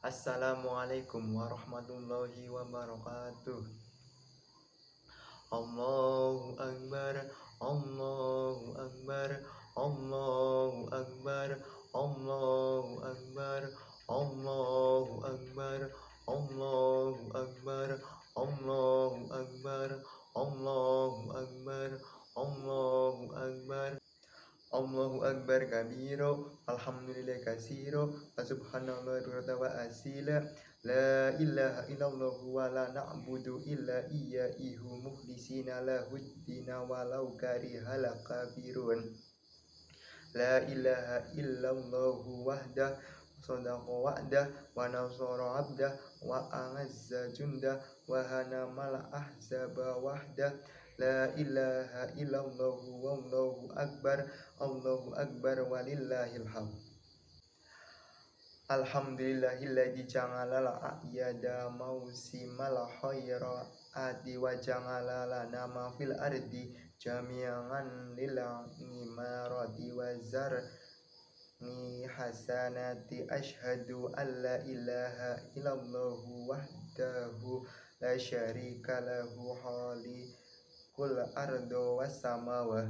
Assalamualaikum warahmatullahi wabarakatuh. Allahu Akbar, Allahu Akbar, Allahu Akbar, Allahu Akbar, Allahu Akbar, Allahu Akbar, Allahu Akbar, Allahu Akbar, Allahu Akbar. Allahu Akbar kabiro, alhamdulillah kasiro, subhanallah wa asila, la ilaha illallah wa la na'budu illa iyyahu mukhlisina lahuddina walau karihal kafirun. La ilaha illallah wahdah sadaqa wa'dah wa nasara abdah wa a'azza jundah wa hanamal ahzaba wahdah. La ilaha illallah wallahu akbar, Allahu akbar walillahil hamd. Alhamdulillahilladzi ja'ala al-a'yada mausimal khairati wa ja'ala lana ma fil ardi jami'an lil imarati wa zarni hasanati asyhadu an la ilaha illallah wahdahu la syarika lahu kul ardo wasamawa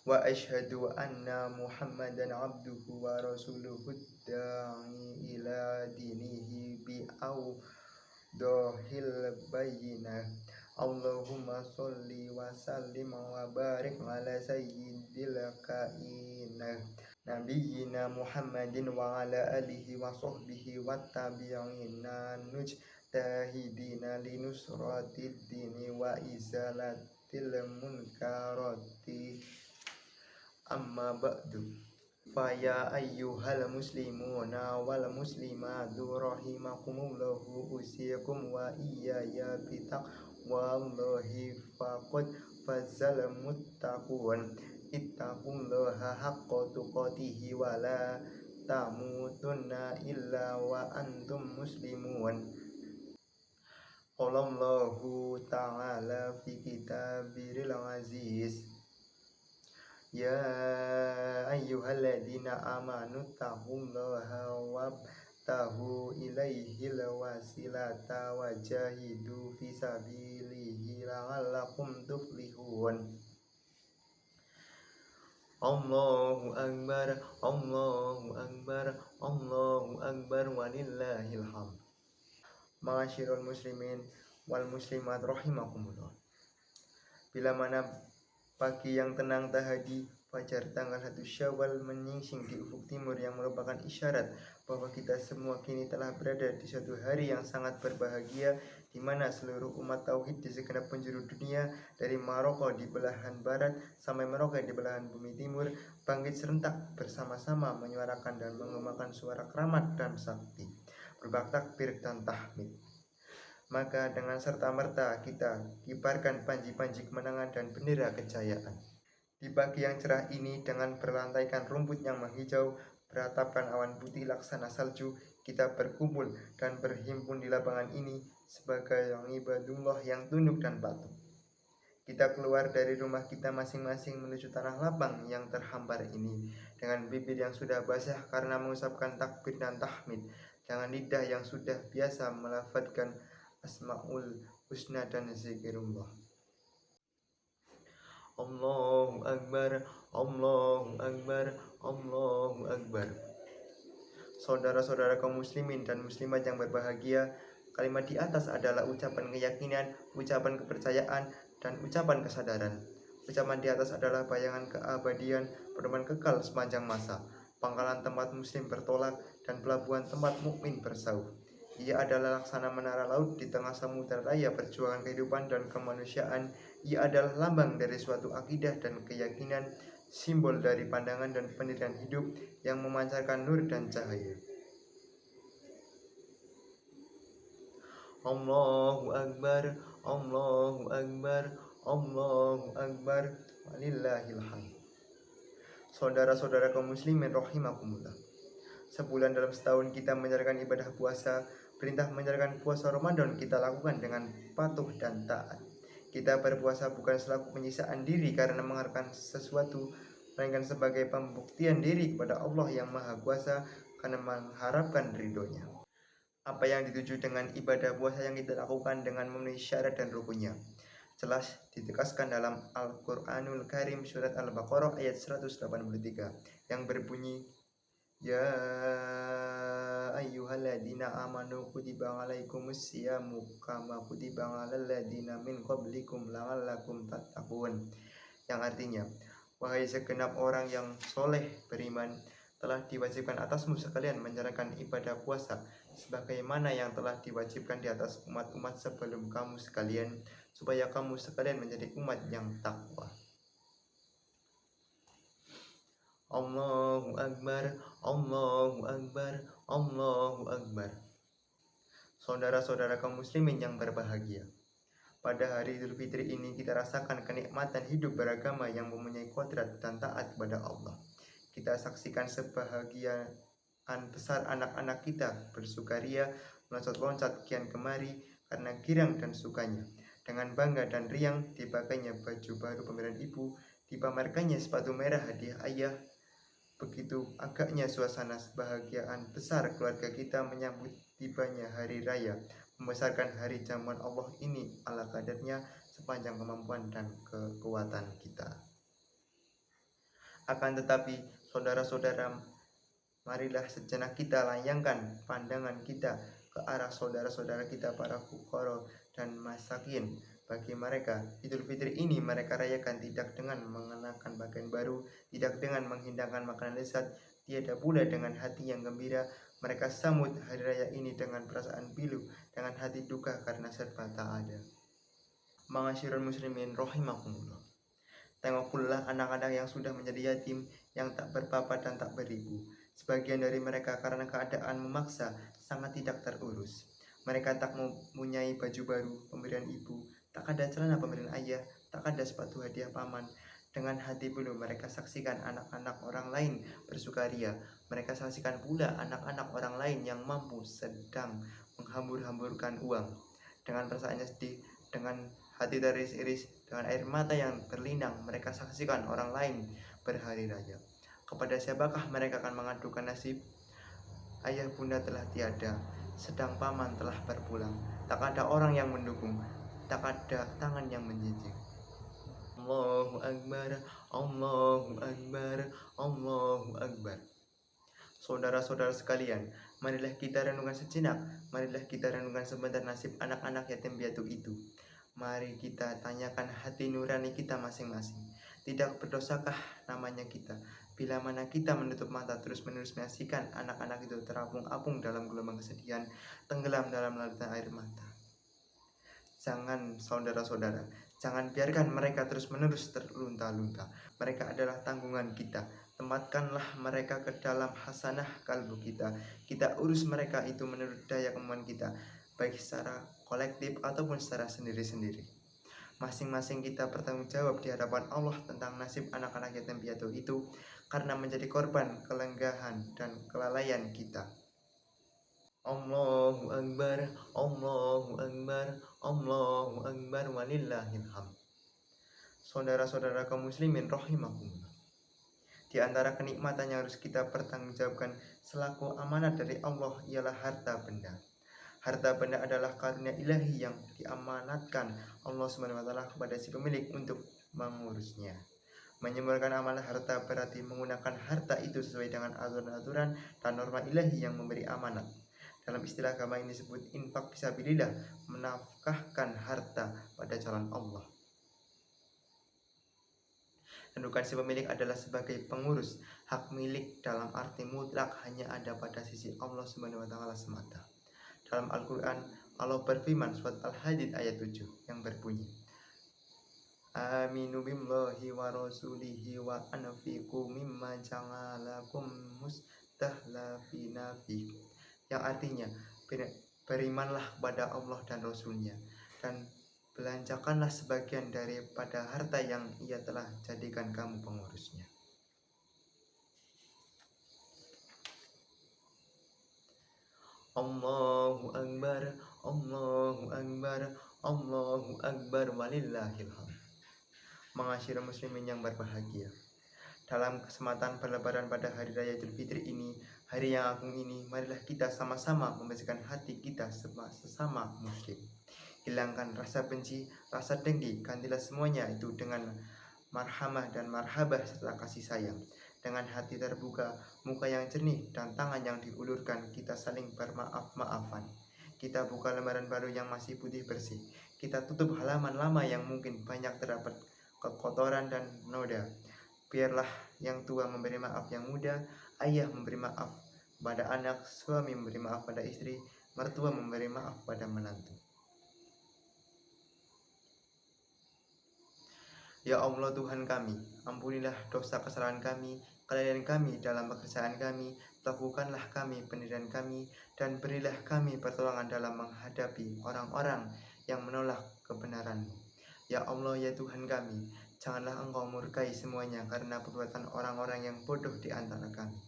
wa asyhadu anna muhammadan abduhu wa rasuluhu da'i ila dinihi bi awdohil bayyinah. Allahumma sholli wa sallim wa barik ala sayyidil kainah nabiyyina Muhammadin wa ala alihi wa sahbihi wa tabi'ina tahidina linusratid dini wa izalatil munkarati amma ba'du. Faya ayyuhal muslimuna wal muslimatu rahimakumullahu usiyakum wa iyaya bitaqwallahi faqad fazal muttaqun ittaqullaha haqqa tuqatihi wa la tamutunna illa wa antum muslimun. Qallallahu ta'ala fi kitabil aziz, ya ayyuhalladzina amanu taqullaha wabtahu ilaihil wasilata wajahidu fi sabilihi la'allakum tuflihun. Allahu akbar, Allahu akbar, Allahu akbar walillahil hamd. Ma'asyiral muslimin wal muslimat rahimakumullah. Bila mana pagi yang tenang tahadi fajar tanggal 1 Syawal menyingsing di ufuk timur yang merupakan isyarat bahwa kita semua kini telah berada di suatu hari yang sangat berbahagia, di mana seluruh umat tauhid di segenap penjuru dunia dari Maroko di belahan barat sampai Merauke di belahan bumi timur bangkit serentak bersama-sama menyuarakan dan mengemakan suara keramat dan sakti, berbak takbir dan tahmid. Maka dengan serta-merta kita kibarkan panji-panji kemenangan dan bendera kejayaan. Di pagi yang cerah ini dengan berlantaikan rumput yang menghijau, beratapkan awan putih laksana salju, kita berkumpul dan berhimpun di lapangan ini sebagai ibadullah yang tunduk dan patuh. Kita keluar dari rumah kita masing-masing menuju tanah lapang yang terhampar ini dengan bibir yang sudah basah karena mengucapkan takbir dan tahmid, dengan lidah yang sudah biasa melafadzkan asmaul husna dan zikirullah. Allahu akbar, Allahu akbar, Allahu akbar. Saudara-saudara kaum muslimin dan muslimat yang berbahagia, kalimat di atas adalah ucapan keyakinan, ucapan kepercayaan, dan ucapan kesadaran. Ucapan di atas adalah bayangan keabadian, pedoman kekal sepanjang masa, pangkalan tempat muslim bertolak, dan pelabuhan tempat mukmin bersauh. Ia adalah laksana menara laut di tengah samudera raya perjuangan kehidupan dan kemanusiaan. Ia adalah lambang dari suatu akidah dan keyakinan, simbol dari pandangan dan pendirian hidup yang memancarkan nur dan cahaya. Allahu akbar, Allahu akbar, Allahu akbar walillahil hamd. Saudara-saudara kaum muslimin rahimakumullah. Sebulan dalam setahun kita menjalankan ibadah puasa. Perintah menjalankan puasa Ramadan kita lakukan dengan patuh dan taat. Kita berpuasa bukan selaku penyisaan diri karena mengharapkan sesuatu, melainkan sebagai pembuktian diri kepada Allah yang Maha Kuasa karena mengharapkan ridhonya. Apa yang dituju dengan ibadah puasa yang kita lakukan dengan memenuhi syarat dan rukunnya jelas ditegaskan dalam Al-Quranul Karim surat Al-Baqarah ayat 183 yang berbunyi, Ya ayyuhalladzina amanu kutiba alaikumus syiyamu kama kutiba alal ladzina min qablikum la'allakum tattaqun, yang artinya, wahai segenap orang yang soleh beriman, telah diwajibkan atasmu sekalian menjalankan ibadah puasa sebagaimana yang telah diwajibkan di atas umat-umat sebelum kamu sekalian, supaya kamu sekalian menjadi umat yang takwa. Allahu Akbar, Allahu Akbar, Allahu Akbar. Saudara-saudara kaum muslimin yang berbahagia, pada hari Idul Fitri ini kita rasakan kenikmatan hidup beragama yang mempunyai kodrat dan taat kepada Allah. Kita saksikan sebahagiaan besar anak-anak kita bersukaria meloncat-loncat kian kemari karena girang dan sukanya. Dengan bangga dan riang dipakainya baju baru pemberian ibu, dipamerkannya sepatu merah hadiah ayah. Begitu agaknya suasana kebahagiaan besar keluarga kita menyambut tibanya hari raya, membesarkan hari jamuan Allah ini ala kadarnya sepanjang kemampuan dan kekuatan kita. Akan tetapi, saudara-saudara, marilah sejenak kita layangkan pandangan kita ke arah saudara-saudara kita para fuqara dan masakin. Bagi mereka, Idul Fitri ini mereka rayakan tidak dengan mengenakan pakaian baru, tidak dengan menghidangkan makanan lezat, tiada pula dengan hati yang gembira. Mereka sambut hari raya ini dengan perasaan pilu, dengan hati duka karena serba tak ada. Ma'asyiral muslimin rahimakumullah. Tengok pula anak-anak yang sudah menjadi yatim, yang tak berbapak dan tak beribu. Sebagian dari mereka karena keadaan memaksa sangat tidak terurus. Mereka tak mempunyai baju baru pemberian ibu, tak ada celana pemberian ayah, tak ada sepatu hadiah paman. Dengan hati penuh mereka saksikan anak-anak orang lain bersukaria. Mereka saksikan pula anak-anak orang lain yang mampu sedang menghambur-hamburkan uang. Dengan perasaannya sedih, dengan hati teriris-iris, dengan air mata yang berlinang, mereka saksikan orang lain berhari raya. Kepada siapakah mereka akan mengadukan nasib? Ayah bunda telah tiada, sedang paman telah berpulang. Tak ada orang yang mendukung, tak ada tangan yang menjinjing. Allahu Akbar, Allahu Akbar, Allahu Akbar. Saudara-saudara sekalian, marilah kita renungkan sejenak, marilah kita renungkan sebentar nasib anak-anak yatim piatu itu. Mari kita tanyakan hati nurani kita masing-masing. Tidak berdosakah namanya kita bila mana kita menutup mata terus-menerus menyaksikan anak-anak itu terapung-apung dalam gelombang kesedihan, tenggelam dalam lautan air mata. Jangan, saudara-saudara, jangan biarkan mereka terus-menerus terlunta-lunta. Mereka adalah tanggungan kita. Tempatkanlah mereka ke dalam hasanah kalbu kita. Kita urus mereka itu menurut daya kemampuan kita, baik secara kolektif ataupun secara sendiri-sendiri. Masing-masing kita bertanggung jawab di hadapan Allah tentang nasib anak-anak yatim piatu itu karena menjadi korban kelenggahan dan kelalaian kita. Allahu Akbar, Allahu Akbar, Allahu Akbar, walillahil hamd. Saudara-saudara kaum muslimin rahimakumullah. Di antara kenikmatan yang harus kita pertanggungjawabkan selaku amanat dari Allah ialah harta benda. Harta benda adalah karunia ilahi yang diamanatkan Allah SWT kepada si pemilik untuk mengurusnya. Menyembuhkan amanah harta berarti menggunakan harta itu sesuai dengan aturan-aturan dan norma ilahi yang memberi amanat. Dalam istilah agama ini disebut infak fisabilillah, menafkahkan harta pada jalan Allah. Kedudukan si pemilik adalah sebagai pengurus. Hak milik dalam arti mutlak hanya ada pada sisi Allah SWT semata. Dalam Al-Quran, Allah berfirman surat Al-Hadid ayat 7 yang berbunyi, Aminu billahi wa rasulihi wa anfiqu mimma ja'alakum mustahlafina fi, yang artinya berimanlah kepada Allah dan Rasulnya dan belanjakanlah sebagian daripada harta yang ia telah jadikan kamu pengurusnya. Allahu Akbar, Allahu Akbar, Allahu Akbar, walillahil hamd. Ma'asyiral muslimin yang berbahagia, Dalam kesempatan berlebaran pada hari raya Idul Fitri ini, hari yang agung ini, marilah kita sama-sama membersihkan hati kita sesama muslim. Hilangkan rasa benci, rasa dengki, gantilah semuanya itu dengan marhamah dan marhabah serta kasih sayang. Dengan hati terbuka, muka yang jernih, dan tangan yang diulurkan, kita saling bermaaf-maafan. Kita buka lembaran baru yang masih putih bersih. Kita tutup halaman lama yang mungkin banyak terdapat kekotoran dan noda. Biarlah yang tua memberi maaf yang muda, ayah memberi maaf pada anak, suami memberi maaf pada istri, mertua memberi maaf pada menantu. Ya Allah Tuhan kami, ampunilah dosa kesalahan kami, kelalaian kami dalam pekerjaan kami, teguhkanlah kami pendirian kami, dan berilah kami pertolongan dalam menghadapi orang-orang yang menolak kebenaran-Mu. Ya Allah ya Tuhan kami, janganlah Engkau murkai semuanya karena perbuatan orang-orang yang bodoh di antara kami.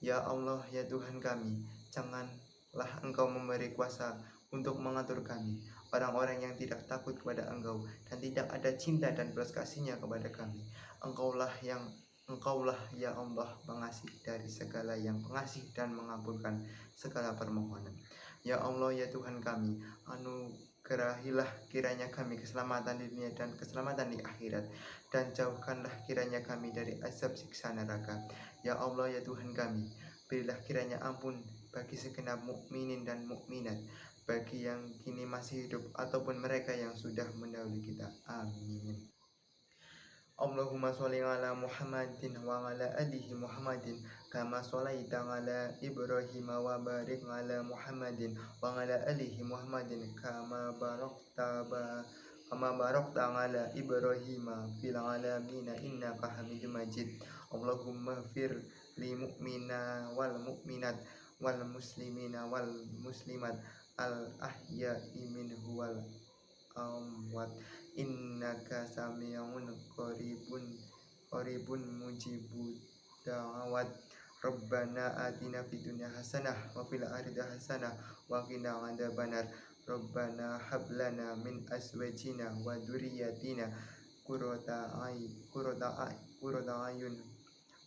Ya Allah ya Tuhan kami, janganlah Engkau memberi kuasa untuk mengatur kami, orang-orang yang tidak takut kepada Engkau dan tidak ada cinta dan belas kasihnya kepada kami. Engkaulah ya Allah pengasih dari segala yang pengasih dan mengampunkan segala permohonan. Ya Allah ya Tuhan kami, anugerahilah kiranya kami keselamatan di dunia dan keselamatan di akhirat, dan jauhkanlah kiranya kami dari azab siksa neraka. Ya Allah ya Tuhan kami, berilah kiranya ampun bagi segenap mukminin dan mukminat, bagi yang kini masih hidup ataupun mereka yang sudah mendahului kita. Amin. Allahumma sholli ala Muhammadin wa ala alihi Muhammadin kama sholaita ala Ibrahim wa barik ala Muhammadin wa ala alihi Muhammadin kama barakta ala Ibrahim fil alamin innaka Hamidum Majid. Allahumma fir li mu'mina wal mu'minat wal muslimina wal muslimat al ahya'i minhu wal amwat innaka sami'un qaribun mujibud da'awat. Rabbana atina fid dunya hasanah wa fil akhirati hasanah wa qina adzabannar. Rabbana hab lana min azwajina wa dzurriyyatina qurrata a'yun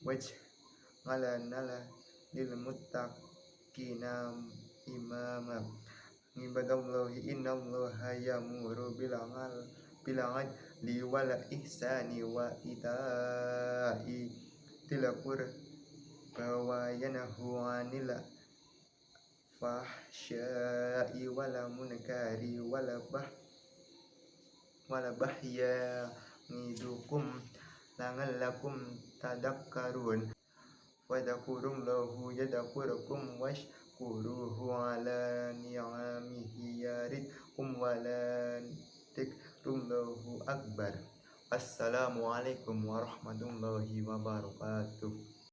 waj'alna lil muttaqina imama. Ibadallahi innallaha ya'muru bil adli wal ihsani wa ita'i dzil qurba wa yanha 'anil fahsya'i wal munkari wal baghi ya'idukum la'allakum tadhakkarun. Wadhkurullaha yadhkurukum washkuruhu ala ni'amihi yazidkum wa la dzikrullahi akbar. Assalamualaikum warahmatullahi wabarakatuh.